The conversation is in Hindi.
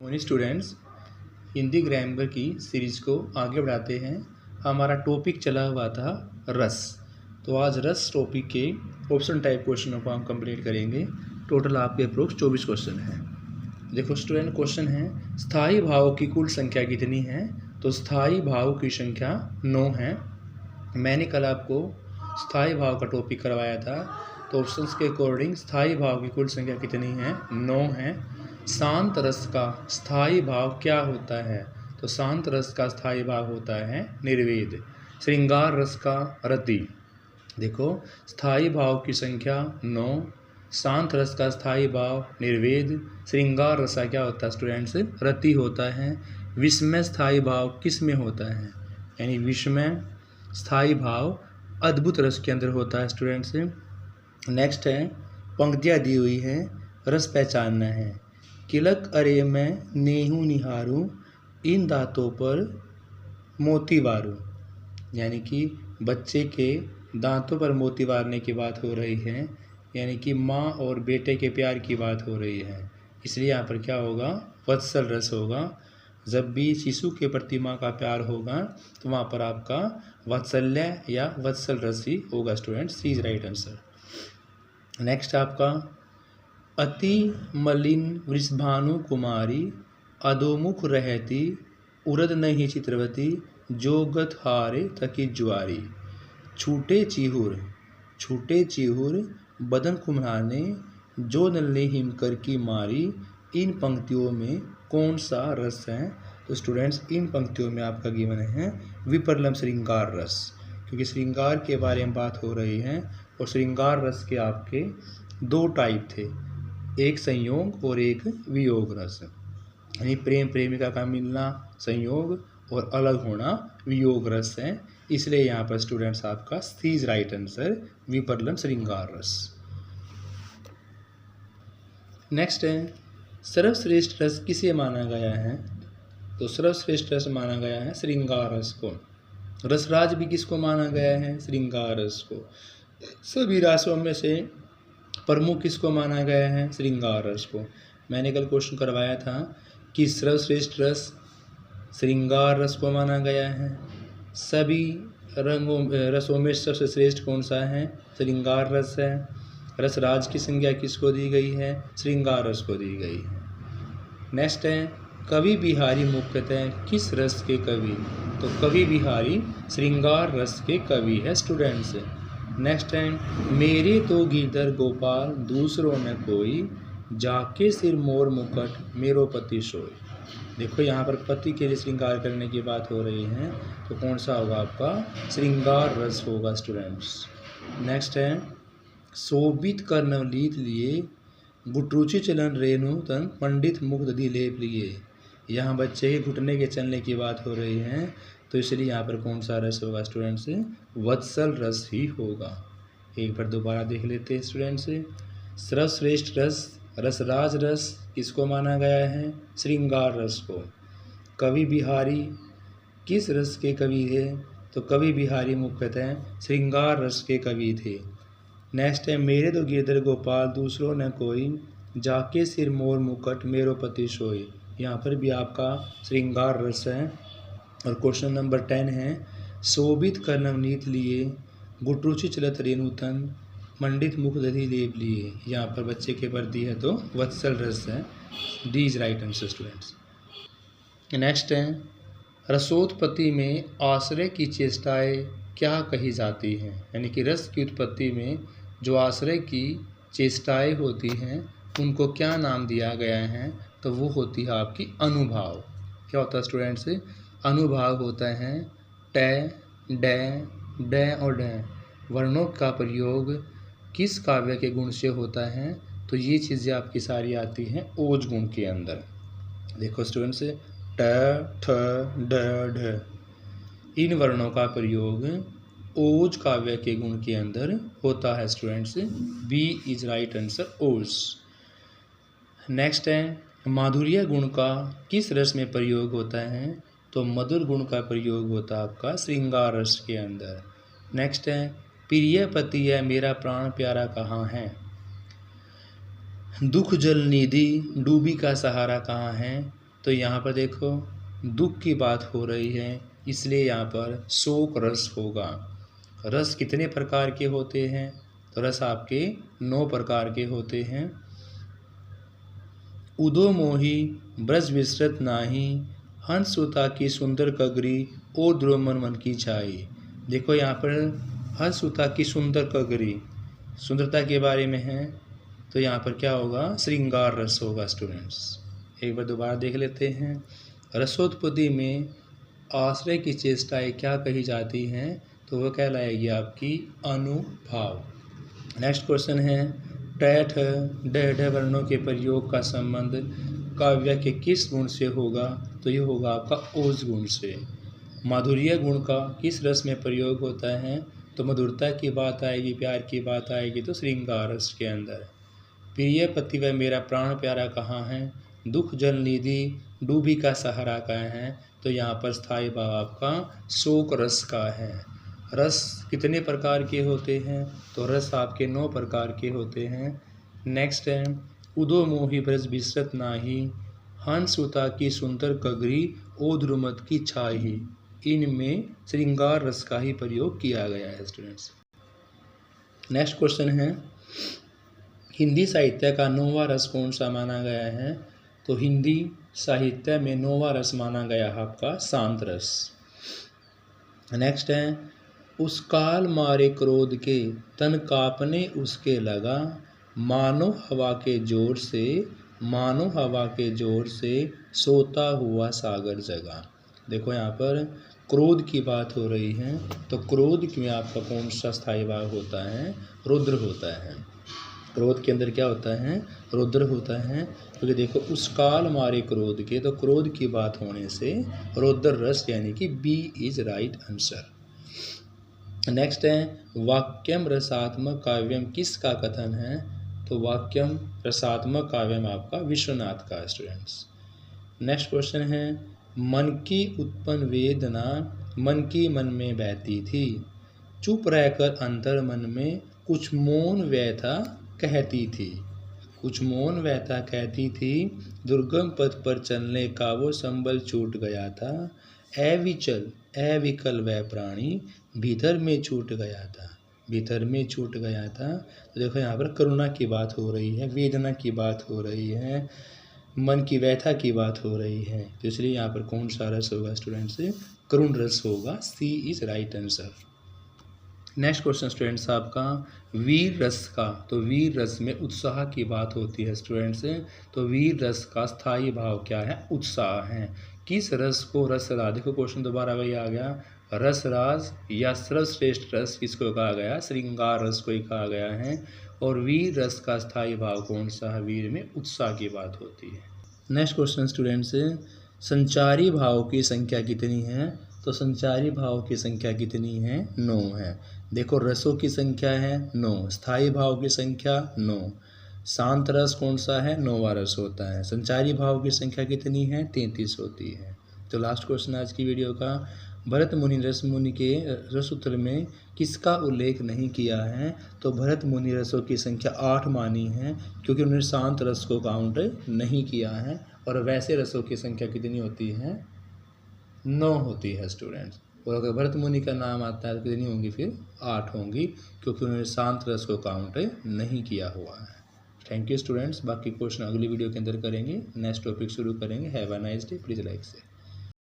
मॉर्निंग स्टूडेंट्स, हिंदी ग्रामर की सीरीज़ को आगे बढ़ाते हैं। हमारा टॉपिक चला हुआ था रस। तो आज रस टॉपिक के ऑप्शन टाइप क्वेश्चनों को हम कंप्लीट करेंगे। टोटल आपके अप्रोक्स 24 क्वेश्चन हैं। देखो स्टूडेंट, क्वेश्चन है स्थायी भावों की कुल संख्या कितनी है। तो स्थायी भावों की संख्या 9 है। मैंने कल आपको स्थायी भाव का टॉपिक करवाया था। तो ऑप्शंस के अकॉर्डिंग स्थायी भाव की कुल संख्या कितनी है, 9 है। शांत रस का स्थायी भाव क्या होता है। तो शांत रस का स्थायी भाव होता है निर्वेद। श्रृंगार रस का रति। देखो स्थायी भाव की संख्या 9, शांत रस का स्थायी भाव निर्वेद, श्रृंगार रस क्या होता है स्टूडेंट्स, रति होता है। विस्मय स्थायी भाव किस में होता है, यानी विस्मय स्थायी भाव अद्भुत रस के अंदर होता है स्टूडेंट्स। नेक्स्ट है पंक्तियाँ दी हुई हैं, रस पहचानना है। किलक अरे मैं नेहू निहारूं, इन दांतों पर मोती वारूं। यानी कि बच्चे के दांतों पर मोती वारने की बात हो रही है, यानी कि माँ और बेटे के प्यार की बात हो रही है। इसलिए यहाँ पर क्या होगा, वत्सल रस होगा। जब भी शिशु के प्रति माँ का प्यार होगा तो वहाँ पर आपका वात्सल्य या वत्सल रस ही होगा student. C is right answer. Next आपका अति मलिन वृषभानु कुमारी, अधोमुख रहती उरद नहीं चित्रवती, जोगत हारे थकी जुआरी। छूटे चिहुर बदन कुम्हाने, जो नल्ले हिमकर की मारी। इन पंक्तियों में कौन सा रस है। तो स्टूडेंट्स इन पंक्तियों में आपका गिवन है विपर्लम श्रृंगार रस, क्योंकि श्रृंगार के बारे में बात हो रही है। और श्रृंगार रस के आपके 2 टाइप थे, एक संयोग और एक वियोग रस। यानी प्रेम प्रेमिका का मिलना संयोग और अलग होना वियोग रस है। इसलिए यहाँ पर स्टूडेंट्स आपका सी इज राइट आंसर, विपर्लम श्रृंगार रस। नेक्स्ट है सर्वश्रेष्ठ रस किसे माना गया है। तो सर्वश्रेष्ठ रस माना गया है श्रृंगार रस को। रसराज भी किसको माना गया है, श्रृंगार रस को। सभी रासों में से प्रमुख किसको माना गया है, श्रृंगार रस को। मैंने कल क्वेश्चन करवाया था कि सर्वश्रेष्ठ रस श्रृंगार रस को माना गया है। सभी रसों में सबसे श्रेष्ठ कौन सा है, श्रृंगार रस है। रसराज की संज्ञा किसको दी गई है, श्रृंगार रस को दी गई है। नेक्स्ट है कवि बिहारी मुख्यतः किस रस के कवि। तो कवि बिहारी श्रृंगार रस के कवि है स्टूडेंट्स। नेक्स्ट है मेरे तो गिरधर गोपाल दूसरों न कोई, जाके सिर मोर मुकुट मेरो पति सोई। देखो यहाँ पर पति के लिए श्रृंगार करने की बात हो रही है, तो कौन सा होगा आपका, श्रृंगार रस होगा स्टूडेंट्स। नेक्स्ट है शोभित कर नवनीत लिए, गुटरुचि चलन रेणु तन पंडित मुग्ध दधि लेप लिए। यहाँ बच्चे के घुटने के चलने की बात हो रही है, तो इसलिए यहाँ पर कौन सा रस होगा स्टूडेंट्स, वत्सल रस ही होगा। एक बार दोबारा देख लेते हैं स्टूडेंट्स। सर्वश्रेष्ठ रस रसराज रस किसको माना गया है, श्रृंगार रस को। कवि बिहारी किस रस के कवि थे। तो कवि बिहारी मुख्यतः श्रृंगार रस के कवि थे। नेक्स्ट है मेरे तो गिरधर गोपाल दूसरों न कोई, जाके सिर मोर मुकुट मेरो पति सोई। यहाँ पर भी आपका श्रृंगार रस है। और क्वेश्चन नंबर 10 है शोभित कर नवनीत लिए, गुटरुचि चलत रेणुतन मंडित मुख दधि लेप लिए। यहाँ पर बच्चे के प्रति है तो वत्सल रस है। D is right answer students. Next है रसोत्पत्ति में आश्रय की चेष्टाएं क्या कही जाती हैं। यानी कि रस की उत्पत्ति में जो आश्रय की चेष्टाएं होती हैं उनको क्या नाम दिया गया है। तो वो होती है आपकी अनुभाव। क्या होता है स्टूडेंट्स, अनुभाव होता है ट, ड और ढ वर्णों का प्रयोग किस काव्य के गुण से होता है। तो ये चीज़ें आपकी सारी आती हैं ओज गुण के अंदर। देखो स्टूडेंट्स ट, ठ, ड, ढ इन वर्णों का प्रयोग ओज काव्य के गुण के अंदर होता है students. B is right answer, ओज। नेक्स्ट है माधुर्य गुण का किस रस में प्रयोग होता है। तो मधुर गुण का प्रयोग होता है आपका श्रृंगार रस के अंदर। नेक्स्ट है प्रिय पति है मेरा प्राण प्यारा कहाँ है। दुख जल निधि डूबी का सहारा कहाँ है। तो यहाँ पर देखो दुख की बात हो रही है, इसलिए यहाँ पर शोक रस होगा। रस कितने प्रकार के होते हैं? तो रस आपके 9 प्रकार के होते हैं। उदो मोही ब्रज विसरत नाही, हंस सुता की सुंदर कगरी, ओ द्रोमन मन की छाई। देखो यहाँ पर हंस सुता की सुंदर कगरी सुंदरता के बारे में है, तो यहाँ पर क्या होगा? श्रृंगार रस होगा स्टूडेंट्स। एक बार दोबारा देख लेते हैं। रसोत्पत्ति में आश्रय की चेष्टाएं क्या कही जाती हैं? तो वह कहलाएगी आपकी अनुभाव। नेक्स्ट क्वेश्चन है, टैठ डह वर्णों के प्रयोग का संबंध काव्य के किस गुण से होगा? तो ये होगा आपका ओज गुण से। माधुर्य गुण का किस रस में प्रयोग होता है? तो मधुरता की बात आएगी, प्यार की बात आएगी तो श्रृंगार रस के अंदर। प्रिय पति वह मेरा प्राण प्यारा कहाँ है? दुख जल निधि डूबी का सहारा कहाँ है? तो यहाँ पर स्थायी भाव आपका शोक रस का है। रस कितने प्रकार के होते हैं? तो रस आपके 9 प्रकार के होते हैं। नेक्स्ट है, उदो मोहि ब्रज बिसरत नाही, हंस सुता की सुंदर कगरी, ओ ध्रुमत की छाही। इनमें श्रृंगार रस का ही प्रयोग किया गया है स्टूडेंट्स। नेक्स्ट क्वेश्चन है, हिंदी साहित्य का 9वां रस कौन सा माना गया है? तो हिंदी साहित्य में 9वां रस माना गया है आपका शांत रस। नेक्स्ट है, उस काल मारे क्रोध के तन कांपने उसके लगा, मानो हवा के जोर से, मानो हवा के जोर से सोता हुआ सागर जगा। देखो यहाँ पर क्रोध की बात हो रही है, तो क्रोध में आपका कौन सा स्थायी भाव होता है? रुद्र होता है। क्रोध के अंदर क्या होता है? रुद्र होता है। क्योंकि देखो उस काल मारे क्रोध के, तो क्रोध की बात होने से रुद्र रस यानी कि B is right answer. Next है, वाक्यम रसात्मक काव्यम किसका कथन है? तो वाक्यम रसात्मक काव्यम आपका विश्वनाथ का स्टूडेंट्स। नेक्स्ट क्वेश्चन है, मन की उत्पन्न वेदना मन की मन में बहती थी, चुप रहकर अंतर मन में कुछ मौन व्यथा कहती थी, कुछ मौन व्यथा कहती थी, दुर्गम पथ पर चलने का वो संबल छूट गया था, अविचल अविकल वह प्राणी भीतर में छूट गया था, भीतर में छूट गया था। तो देखो यहाँ पर करुणा की बात हो रही है, वेदना की बात हो रही है, मन की व्यथा की बात हो रही है, तो इसलिए यहाँ पर कौन सा रस होगा स्टूडेंट्स? करुण रस होगा, C is right answer. Next question students आपका वीर रस का, तो वीर रस में उत्साह की बात होती है स्टूडेंट्स। तो वीर रस का स्थायी भाव क्या है? उत्साह है। किस रस को रसराज, देखो क्वेश्चन दोबारा वही आ गया, रसराज या सर्वश्रेष्ठ रस किसको कहा गया? श्रृंगार रस को ही कहा गया है। और वीर रस का स्थायी भाव कौन सा है? वीर में उत्साह की बात होती है। नेक्स्ट क्वेश्चन स्टूडेंट्स, संचारी भाव की संख्या कितनी है? तो संचारी भाव की संख्या कितनी है? 9 है। देखो रसों की संख्या है 9, स्थायी भाव की संख्या 9, शांत रस कौन सा है? 9वां रस होता है। संचारी भाव की संख्या कितनी है? 33 होती है। तो लास्ट क्वेश्चन आज की वीडियो का, भरत मुनि रस मुनि के रस उत्तर में किसका उल्लेख नहीं किया है? तो भरत मुनि रसों की संख्या 8 मानी है, क्योंकि उन्होंने शांत रस को काउंट नहीं किया है। और वैसे रसों की संख्या कितनी होती है? 9 होती है स्टूडेंट्स। और अगर भरत मुनि का नाम आता है तो कितनी होंगी? फिर 8 होंगी, क्योंकि उन्होंने शांत रस को काउंट नहीं किया हुआ है। Thank you students. बाकी क्वेश्चन अगली वीडियो के अंदर करेंगे, नेक्स्ट टॉपिक शुरू करेंगे। Have a nice day, please like से।